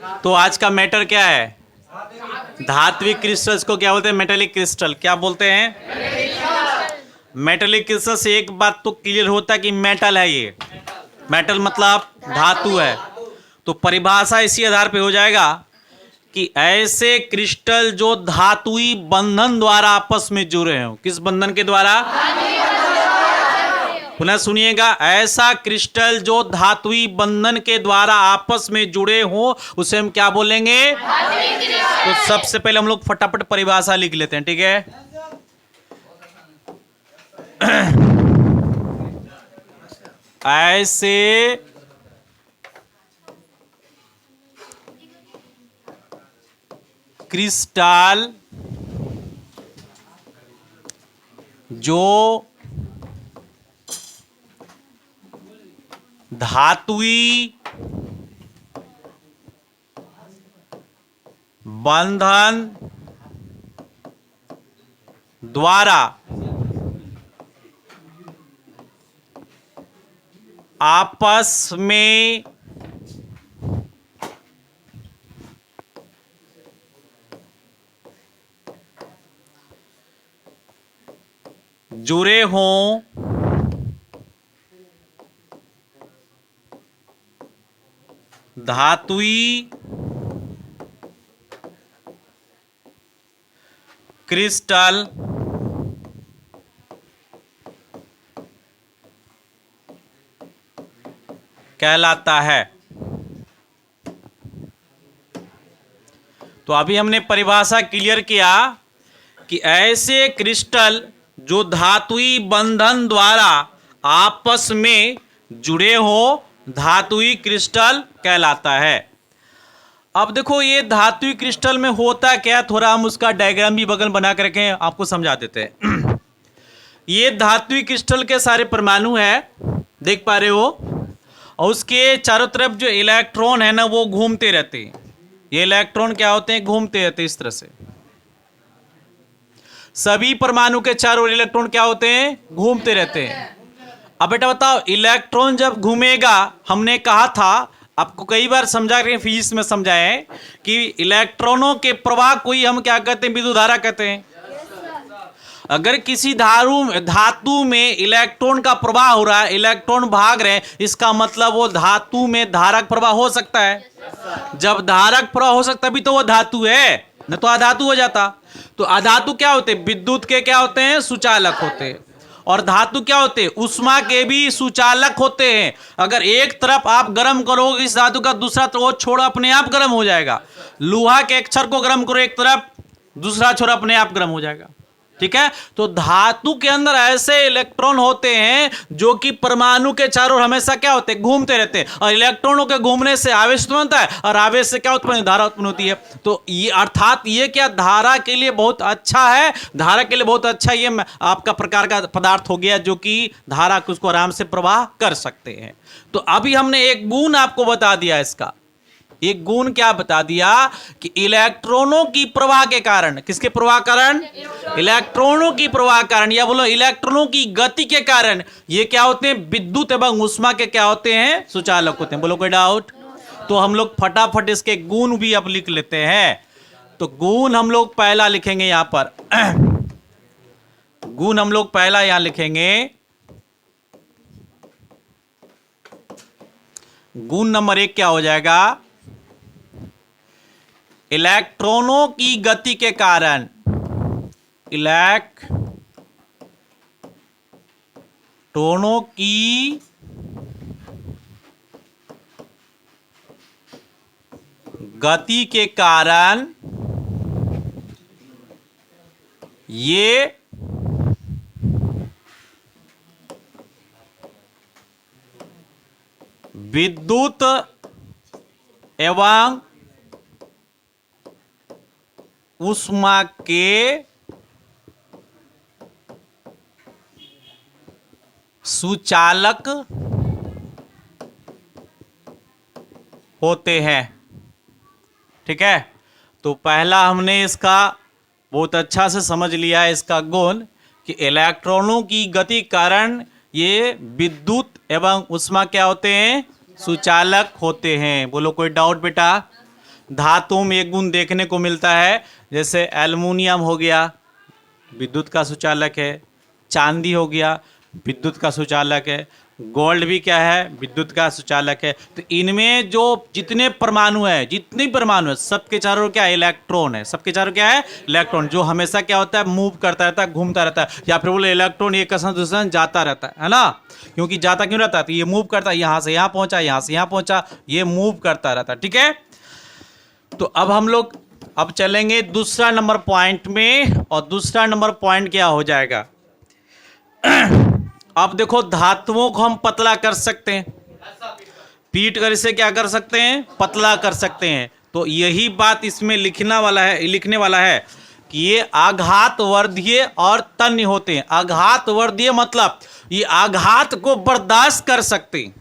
तो आज का मैटर क्या है? धात्विक क्रिस्टल्स को क्या बोलते हैं? Metallic crystal. क्या बोलते हैं? मेटेलिक क्रिस्टल से एक बात तो क्लियर होता है कि मेटल है ये। मेटल मतलब धातु है। तो परिभाषा इसी आधार पे हो जाएगा कि ऐसे क्रिस्टल जो धातुई बंधन द्वारा आपस में जुड़े हों। किस बंधन के द्वारा? पुनः सुनिएगा, ऐसा क्रिस्टल जो धातुई बंधन के द्वारा आपस में जुड़े हों उसे हम क्या बोलेंगे? तो सबसे पहले हम लोग फटाफट परिभाषा लिख लेते हैं, ठीक है? ऐसे क्रिस्टल जो धातुई बंधन द्वारा आपस में जुड़े हों धातुई क्रिस्टल कहलाता है। तो अभी हमने परिभाषा क्लियर किया कि ऐसे क्रिस्टल जो धातुई बंधन द्वारा आपस में जुड़े हो धातुई क्रिस्टल कहलाता है। अब देखो ये धातुई क्रिस्टल में होता क्या, थोड़ा हम उसका डायग्राम भी बगल बना कर रखें, आपको समझा देते हैं। ये धातुई क्रिस्टल के सारे परमाणु है, देख पा रहे हो, और उसके चारों तरफ जो इलेक्ट्रॉन है ना वो घूमते रहते हैं। ये इलेक्ट्रॉन क्या होते हैं? घूमते रहते हैं इस तरह से। सभी परमाणु के चारों इलेक्ट्रॉन क्या होते हैं? घूमते रहते हैं। अब बेटा बताओ, इलेक्ट्रॉन जब घूमेगा, हमने कहा था आपको कई बार समझा रहे हैं, फिजिक्स में समझाए कि इलेक्ट्रॉनों के प्रवाह को ही हम क्या कहते हैं? विद्युत धारा कहते हैं। अगर किसी धातु में इलेक्ट्रॉन का प्रवाह हो रहा है, इलेक्ट्रॉन भाग रहे हैं, इसका मतलब वो धातु में धारक प्रवाह हो सकता है। जब धारक प्रवाह हो सकता है भी तो वो धातु है, न तो अधातु हो जाता। तो अधातु क्या होते हैं? विद्युत के क्या होते हैं? सुचालक होते हैं। और धातु क्या होते हैं? ऊष्मा के भी सुचालक होते हैं। अगर एक तरफ आप गर्म करोगे इस धातु का, दूसरा तो वो छोड़ा अपने आप गर्म हो जाएगा। लोहा के एक क्षण को गर्म करो एक तरफ, दूसरा छोरा अपने आप गर्म हो जाएगा, ठीक है? तो धातु के अंदर ऐसे इलेक्ट्रॉन होते हैं जो कि परमाणु के चारों ओर हमेशा क्या होते हैं? घूमते रहते हैं। और इलेक्ट्रॉनों के घूमने से आवेश उत्पन्न होता है, और आवेश से क्या उत्पन्न? धारा उत्पन्न होती है। तो ये अर्थात ये क्या धारा के लिए बहुत अच्छा है, धारा के लिए बहुत अच्छा ये आपका प्रकार का पदार्थ हो गया जो कि धारा को उसको आराम से प्रवाह कर सकते हैं। तो अभी हमने एक गुण आपको बता दिया, इसका एक गुण क्या बता दिया कि इलेक्ट्रॉनों की प्रवाह के कारण, किसके प्रवाह कारण? इलेक्ट्रॉनों की प्रवाह कारण, या बोलो इलेक्ट्रॉनों की गति के कारण ये क्या होते हैं? विद्युत एवं ऊष्मा के क्या होते हैं? सुचालक होते हैं। बोलो कोई डाउट? तो हम लोग फटाफट इसके गुण भी अब लिख लेते हैं। तो गुण हम लोग पहला लिखेंगे यहां पर। गुण हम लोग पहला यहां लिखेंगे। गुण नंबर 1 क्या हो जाएगा? इलेक्ट्रॉनों की गति के कारण, इलेक्ट्रॉनों की गति के कारण ये विद्युत एवं ऊष्मा के सुचालक होते हैं, ठीक है? तो पहला हमने इसका बहुत अच्छा से समझ लिया है, इसका गुण कि इलेक्ट्रॉनों की गति कारण ये विद्युत एवं ऊष्मा क्या होते हैं? सुचालक होते हैं। बोलो कोई डाउट बेटा? धातुओं में एक गुण देखने को मिलता है, जैसे एल्युमिनियम हो गया, विद्युत का सुचालक है, चांदी हो गया, विद्युत का सुचालक है, गोल्ड भी क्या है, विद्युत का सुचालक है। तो इनमें जो जितने परमाणु है, जितनी परमाणु है, सबके चारों क्या है, इलेक्ट्रॉन है। सबके चारों क्या है, इलेक्ट्रॉन, जो हमेशा क्या होता है, मूव करता रहता है, घूमता रहता है। या फिर बोले इलेक्ट्रॉन एक स्थान दूसरे स्थान जाता रहता है ना, क्योंकि जाता क्यों रहता है, तो ये मूव करता है, यहाँ से यहाँ पहुंचा, यहाँ से यहाँ पहुंचा, ये मूव करता रहता है। ठीक है, तो अब हम लोग अब चलेंगे दूसरा नंबर पॉइंट में, और दूसरा नंबर पॉइंट क्या हो जाएगा। अब देखो, धातुओं को हम पतला कर सकते हैं, पीट कर इसे क्या कर सकते हैं, पतला कर सकते हैं। तो यही बात इसमें लिखने वाला है कि ये आघातवर्धीय और तन्य होते हैं। आघातवर्धीय मतलब ये आघात को बर्दाश्त कर सकते हैं।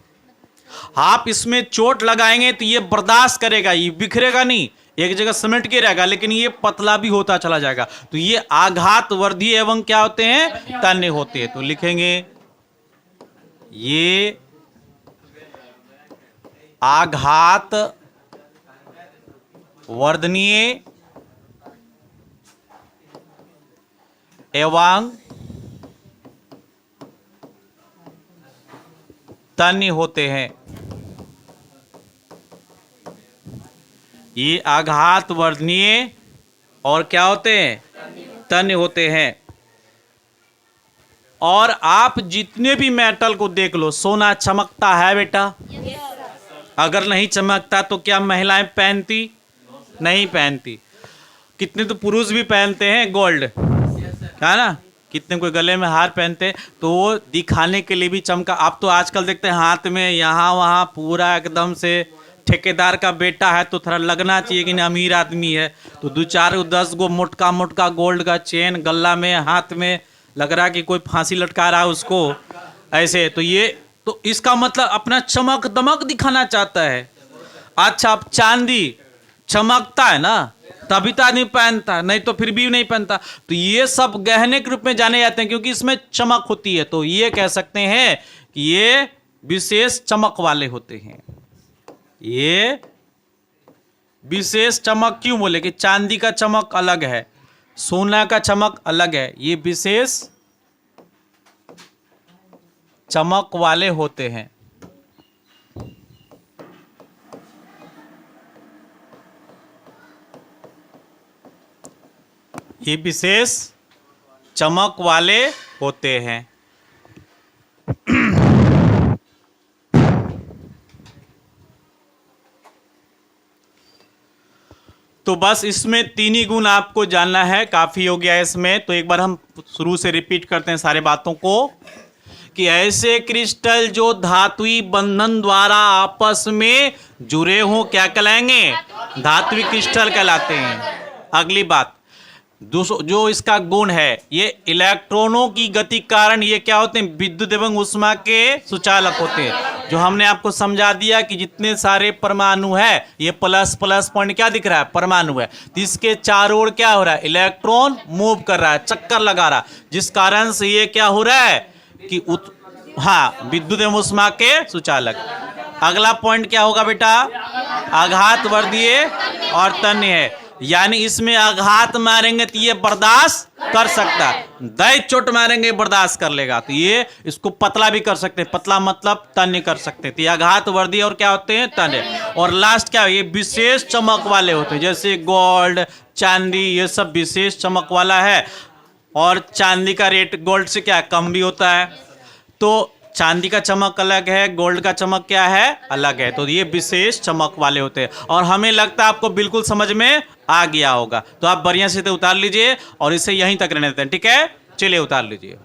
आप इसमें चोट लगाएंगे तो ये बर्दाश्त करेगा, ये बिखरेगा नहीं, एक जगह सिमट के रहेगा, लेकिन ये पतला भी होता चला जाएगा। तो ये आघातवर्धीय एवं क्या होते हैं, तन्य होते हैं। तो लिखेंगे ये आघात वर्धनीय एवं तन्य होते हैं। ये आघात वर्धनीय और क्या होते हैं, तन्य होते हैं। और आप जितने भी मेटल को देख लो, सोना चमकता है बेटा, अगर नहीं चमकता तो क्या महिलाएं पहनती, नहीं पहनती। कितने तो पुरुष भी पहनते हैं गोल्ड, है ना, कितने कोई गले में हार पहनते हैं, तो वो दिखाने के लिए भी चमका। आप तो आजकल देखते हैं हाथ में यहाँ वहाँ पूरा एकदम से, ठेकेदार का बेटा है तो थोड़ा लगना चाहिए कि अमीर आदमी है, तो 2-4-10 गो मोटका मोटका गोल्ड का चेन गला में, हाथ में, लग रहा है कि कोई फांसी लटका रहा है उसको ऐसे। तो ये तो इसका मतलब अपना चमक दमक दिखाना चाहता है। अच्छा, अब चांदी चमकता है ना, तभी तो आदमी पहनता, नहीं तो फिर भी नहीं पहनता। तो ये सब गहने के रूप में जाने जाते हैं, क्योंकि इसमें चमक होती है। तो ये कह सकते हैं कि ये विशेष चमक वाले होते हैं। ये विशेष चमक क्यों बोले कि चांदी का चमक अलग है, सोना का चमक अलग है, ये विशेष चमक वाले होते हैं। ये विशेष चमक वाले होते हैं। तो बस इसमें 3 ही गुण आपको जानना है, काफी हो गया इसमें। तो एक बार हम शुरू से रिपीट करते हैं सारे बातों को, कि ऐसे क्रिस्टल जो धात्विक बंधन द्वारा आपस में जुड़े हों क्या कहलाएंगे, धात्विक क्रिस्टल कहलाते हैं। अगली बात, जो इसका गुण है, ये इलेक्ट्रॉनों की गति कारण ये क्या होते हैं, विद्युत एवं ऊष्मा के सुचालक होते हैं। जो हमने आपको समझा दिया कि जितने सारे परमाणु है, ये प्लस प्लस पॉइंट क्या दिख रहा है, परमाणु है, तो इसके चारों ओर क्या हो रहा है, इलेक्ट्रॉन मूव कर रहा है, चक्कर लगा रहा है, जिस कारण से ये क्या हो रहा है कि हाँ, विद्युत एवं ऊष्मा के सुचालक। अगला पॉइंट क्या होगा बेटा, आघातवर्धीय और तन्य है, यानी इसमें आघात मारेंगे तो ये बर्दाश्त कर सकता है, दई चोट मारेंगे बर्दाश्त कर लेगा। तो ये इसको पतला भी कर सकते हैं, पतला मतलब तन्य कर सकते हैं। तो ये आघातवर्धीय और क्या होते हैं, तन्य। और लास्ट क्या, ये विशेष चमक वाले होते हैं, जैसे गोल्ड, चांदी, ये सब विशेष चमक वाला है। और चांदी का रेट गोल्ड से क्या कम भी होता है, तो चांदी का चमक अलग है, गोल्ड का चमक क्या है, अलग है। तो ये विशेष चमक वाले होते हैं। और हमें लगता है आपको बिल्कुल समझ में आ गया होगा, तो आप बढ़िया से उतार लीजिए और इसे यहीं तक रहने देते हैं। ठीक है, चलिए उतार लीजिए।